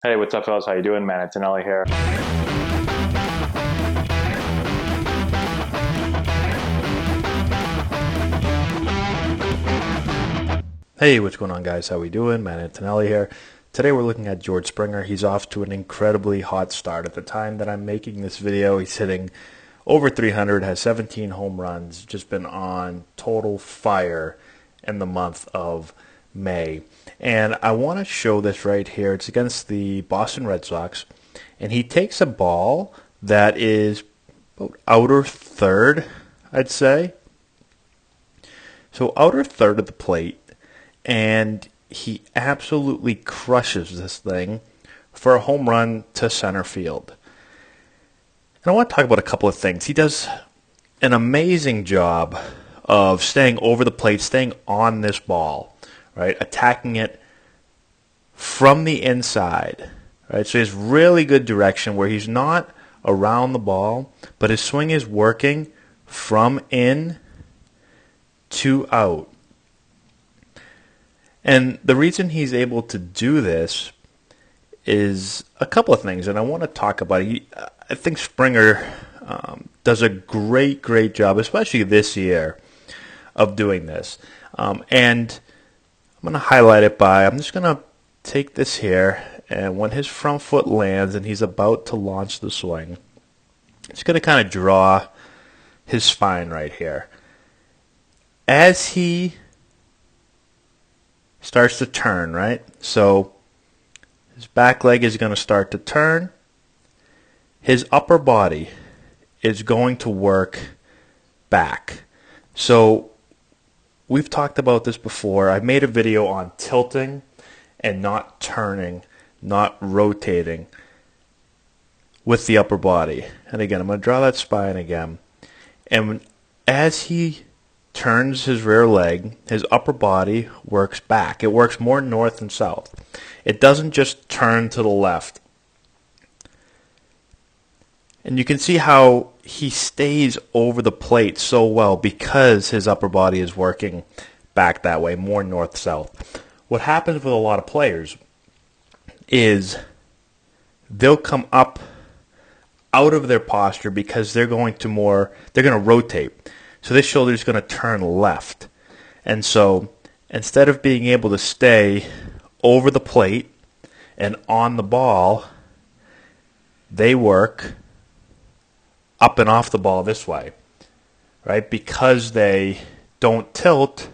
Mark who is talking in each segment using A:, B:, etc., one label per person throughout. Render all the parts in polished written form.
A: Hey, what's up, fellas? How you doing, man? Antonelli here.
B: Hey, what's going on, guys? How we doing? Man, Antonelli here. Today we're looking at George Springer. He's off to an incredibly hot start. At the time that I'm making this video, he's hitting over 300, has 17 home runs, just been on total fire in the month of May. And I want to show this right here. It's against the Boston Red Sox, and he takes a ball that is about outer third, I'd say. So outer third of the plate, and he absolutely crushes this thing for a home run to center field. And I want to talk about a couple of things. He does an amazing job of staying over the plate, staying on this ball, right? Attacking it from the inside, right? So he has really good direction where he's not around the ball, but his swing is working from in to out. And the reason he's able to do this is a couple of things, and I want to talk about it. I think Springer does a great job, especially this year, of doing this. And I'm going to highlight it by, I'm just going to take this here, and when his front foot lands and he's about to launch the swing, it's going to kind of draw his spine right here. As he starts to turn, right? So his back leg is going to start to turn. His upper body is going to work back. So we've talked about this before. I made a video on tilting and not turning, not rotating with the upper body. And again, I'm going to draw that spine again. And as he turns his rear leg, his upper body works back. It works more north and south. It doesn't just turn to the left. And you can see how he stays over the plate so well because his upper body is working back that way, more north-south. What happens with a lot of players is they'll come up out of their posture because they're going to rotate. So this shoulder is going to turn left. And so instead of being able to stay over the plate and on the ball, they work up and off the ball this way, right? Because they don't tilt,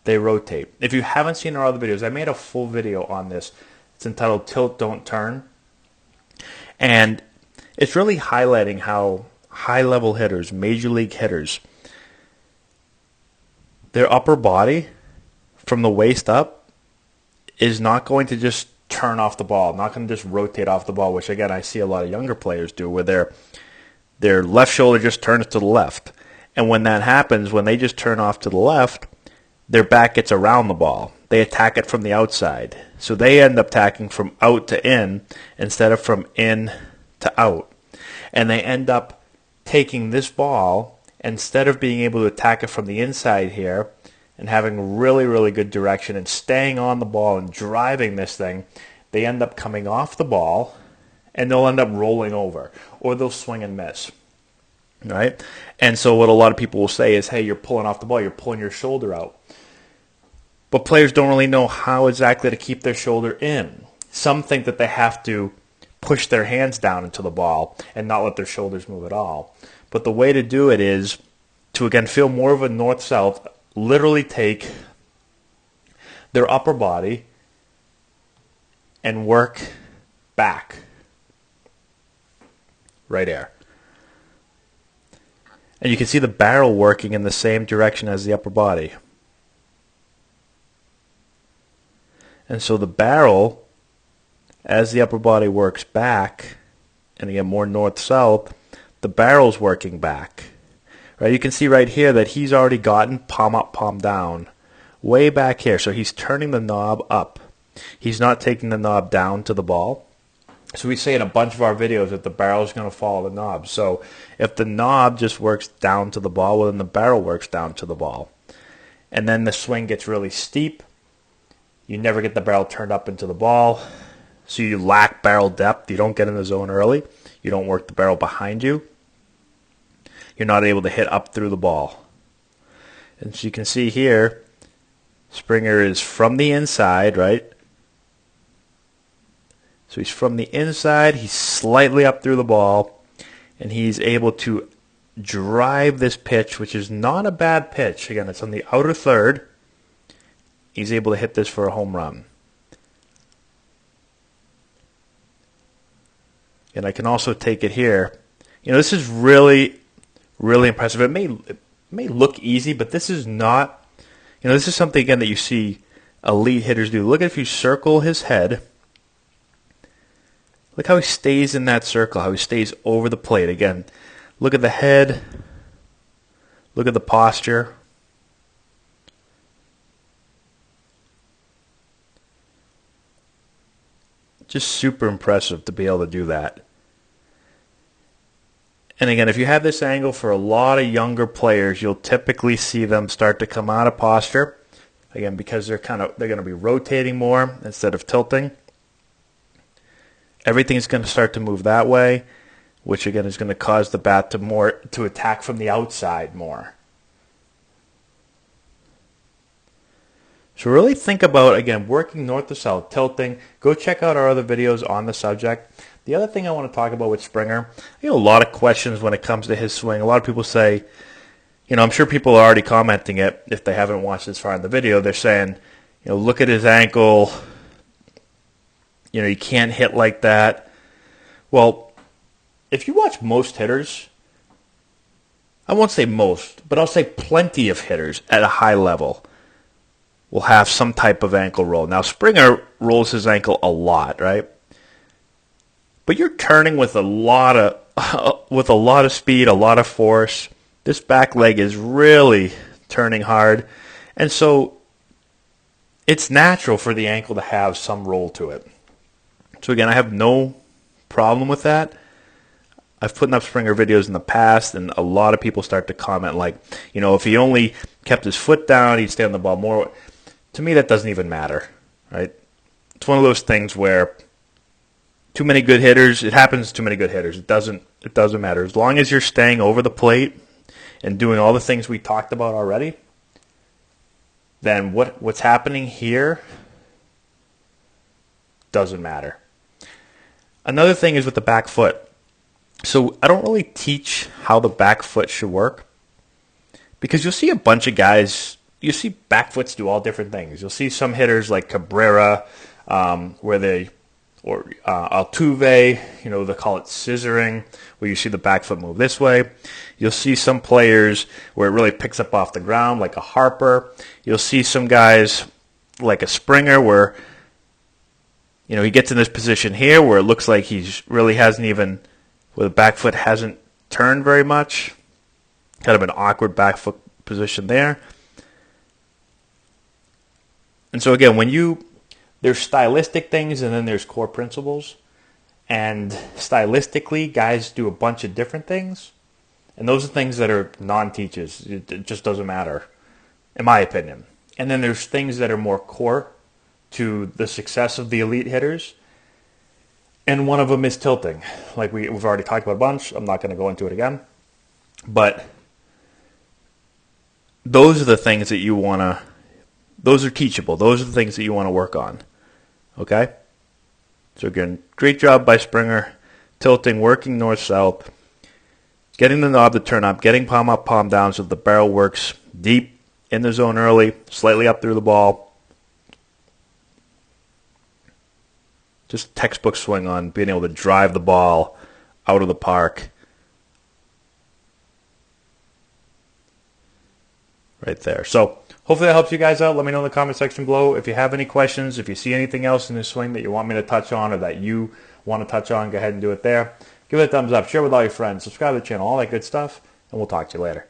B: they rotate. If you haven't seen our other videos, I made a full video on this. It's entitled Tilt, Don't Turn. And it's really highlighting how high-level hitters, major league hitters, their upper body from the waist up is not going to just turn off the ball, not going to just rotate off the ball, which again I see a lot of younger players do, where their left shoulder just turns to the left. And when that happens, when they just turn off to the left, their back gets around the ball. They attack it from the outside. So they end up attacking from out to in instead of from in to out. And they end up taking this ball, instead of being able to attack it from the inside here and having really good direction and staying on the ball and driving this thing, they end up coming off the ball and they'll end up rolling over or they'll swing and miss, right? And so what a lot of people will say is, hey, you're pulling off the ball, you're pulling your shoulder out. But players don't really know how exactly to keep their shoulder in. Some think that they have to push their hands down into the ball and not let their shoulders move at all. But the way to do it is to, again, feel more of a north-south, literally take their upper body and work back. Right there. And you can see the barrel working in the same direction as the upper body. And so the barrel, as the upper body works back, and again, more north-south, the barrel's working back. Right? You can see right here that he's already gotten palm up, palm down, way back here. So he's turning the knob up. He's not taking the knob down to the ball. So we say in a bunch of our videos that the barrel is going to follow the knob. So if the knob just works down to the ball, well, then the barrel works down to the ball. And then the swing gets really steep. You never get the barrel turned up into the ball. so you lack barrel depth. You don't get in the zone early. You don't work the barrel behind you. You're not able to hit up through the ball. And so you can see here, Springer is from the inside, right? So he's from the inside. He's slightly up through the ball, and he's able to drive this pitch, which is not a bad pitch. Again, it's on the outer third. He's able to hit this for a home run. And I can also take it here. You know, this is really, really impressive. It may look easy, but this is not. You know, this is something, again, that you see elite hitters do. Look at if you circle his head. Look how he stays in that circle, how he stays over the plate. Again, look at the head. Look at the posture. Just super impressive to be able to do that. And again, if you have this angle for a lot of younger players, you'll typically see them start to come out of posture. Again, because they're going to be rotating more instead of tilting. Everything's going to start to move that way, which again is going to cause the bat to attack from the outside more. So really think about, again, working north to south, tilting. Go check out our other videos on the subject. The other thing I want to talk about with Springer, I get a lot of questions when it comes to his swing. A lot of people say, you know, I'm sure people are already commenting it if they haven't watched this far in the video. They're saying, you know, look at his ankle. You know, you can't hit like that. Well, if you watch most hitters, I won't say most, but I'll say plenty of hitters at a high level will have some type of ankle roll. Now, Springer rolls his ankle a lot, right? But you're turning with a lot of speed, a lot of force. This back leg is really turning hard, and so it's natural for the ankle to have some roll to it. So again, I have no problem with that. I've put up Springer videos in the past, and a lot of people start to comment like, you know, if he only kept his foot down, he'd stay on the ball more. To me, that doesn't even matter, right? It's one of those things where too many good hitters, it happens to too many good hitters. It doesn't matter. As long as you're staying over the plate and doing all the things we talked about already, then what's happening here doesn't matter. Another thing is with the back foot. So I don't really teach how the back foot should work because you'll see a bunch of guys, you see back foots do all different things. You'll see some hitters like Cabrera, Altuve, you know, they call it scissoring, where you see the back foot move this way. You'll see some players where it really picks up off the ground, like a Harper. You'll see some guys like a Springer where, you know, he gets in this position here where it looks like he's really hasn't even, where the back foot hasn't turned very much. Kind of an awkward back foot position there. And so again, there's stylistic things and then there's core principles. And stylistically, guys do a bunch of different things. And those are things that are non-teaches. It just doesn't matter, in my opinion. And then there's things that are more core to the success of the elite hitters. And one of them is tilting. Like we've already talked about a bunch. I'm not going to go into it again. But those are the things that you want to, those are teachable. Those are the things that you want to work on. Okay? So again, great job by Springer. Tilting, working north-south, getting the knob to turn up, getting palm up, palm down so the barrel works deep in the zone early, slightly up through the ball. Just textbook swing on being able to drive the ball out of the park. Right there. So hopefully that helps you guys out. Let me know in the comment section below. If you have any questions, if you see anything else in this swing that you want me to touch on or that you want to touch on, go ahead and do it there. Give it a thumbs up. Share with all your friends. Subscribe to the channel. All that good stuff. And we'll talk to you later.